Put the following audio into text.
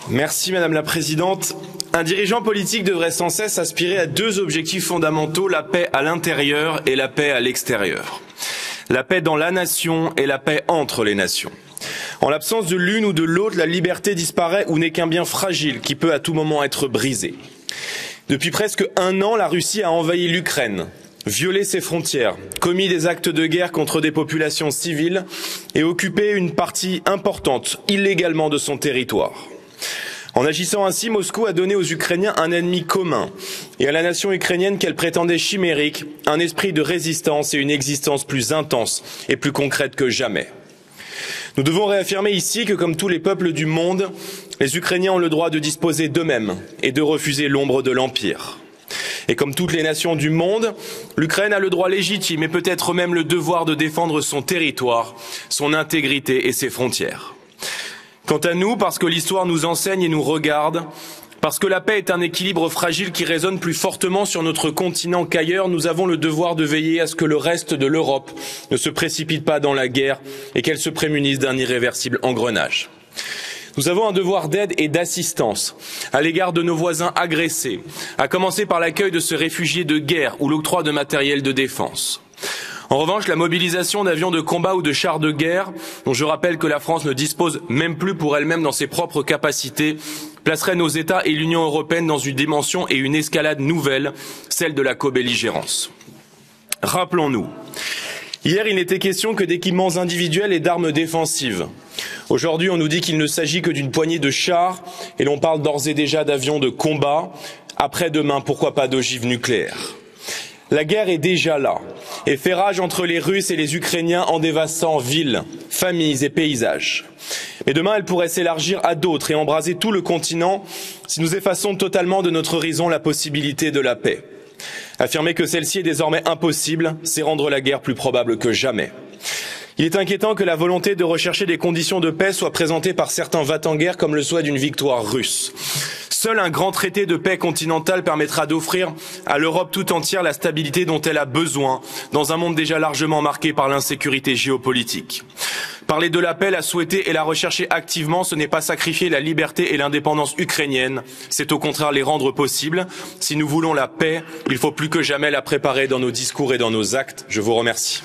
Merci Madame la Présidente. Un dirigeant politique devrait sans cesse aspirer à deux objectifs fondamentaux, la paix à l'intérieur et la paix à l'extérieur. La paix dans la nation et la paix entre les nations. En l'absence de l'une ou de l'autre, la liberté disparaît ou n'est qu'un bien fragile qui peut à tout moment être brisé. Depuis presque un an, la Russie a envahi l'Ukraine, violé ses frontières, commis des actes de guerre contre des populations civiles et occupé une partie importante illégalement de son territoire. En agissant ainsi, Moscou a donné aux Ukrainiens un ennemi commun et à la nation ukrainienne qu'elle prétendait chimérique, un esprit de résistance et une existence plus intense et plus concrète que jamais. Nous devons réaffirmer ici que, comme tous les peuples du monde, les Ukrainiens ont le droit de disposer d'eux-mêmes et de refuser l'ombre de l'Empire. Et comme toutes les nations du monde, l'Ukraine a le droit légitime et peut-être même le devoir de défendre son territoire, son intégrité et ses frontières. Quant à nous, parce que l'histoire nous enseigne et nous regarde, parce que la paix est un équilibre fragile qui résonne plus fortement sur notre continent qu'ailleurs, nous avons le devoir de veiller à ce que le reste de l'Europe ne se précipite pas dans la guerre et qu'elle se prémunisse d'un irréversible engrenage. Nous avons un devoir d'aide et d'assistance à l'égard de nos voisins agressés, à commencer par l'accueil de ces réfugiés de guerre ou l'octroi de matériel de défense. En revanche, la mobilisation d'avions de combat ou de chars de guerre, dont je rappelle que la France ne dispose même plus pour elle-même dans ses propres capacités, placerait nos États et l'Union européenne dans une dimension et une escalade nouvelle, celle de la cobelligérance. Rappelons-nous, hier il n'était question que d'équipements individuels et d'armes défensives. Aujourd'hui, on nous dit qu'il ne s'agit que d'une poignée de chars et l'on parle d'ores et déjà d'avions de combat. Après-demain, pourquoi pas d'ogives nucléaires? La guerre est déjà là et fait rage entre les Russes et les Ukrainiens en dévastant villes, familles et paysages. Mais demain, elle pourrait s'élargir à d'autres et embraser tout le continent si nous effaçons totalement de notre horizon la possibilité de la paix. Affirmer que celle-ci est désormais impossible, c'est rendre la guerre plus probable que jamais. Il est inquiétant que la volonté de rechercher des conditions de paix soit présentée par certains va-t-en-guerre comme le souhait d'une victoire russe. Seul un grand traité de paix continental permettra d'offrir à l'Europe tout entière la stabilité dont elle a besoin dans un monde déjà largement marqué par l'insécurité géopolitique. Parler de la paix, la souhaiter et la rechercher activement, ce n'est pas sacrifier la liberté et l'indépendance ukrainienne, c'est au contraire les rendre possibles. Si nous voulons la paix, il faut plus que jamais la préparer dans nos discours et dans nos actes. Je vous remercie.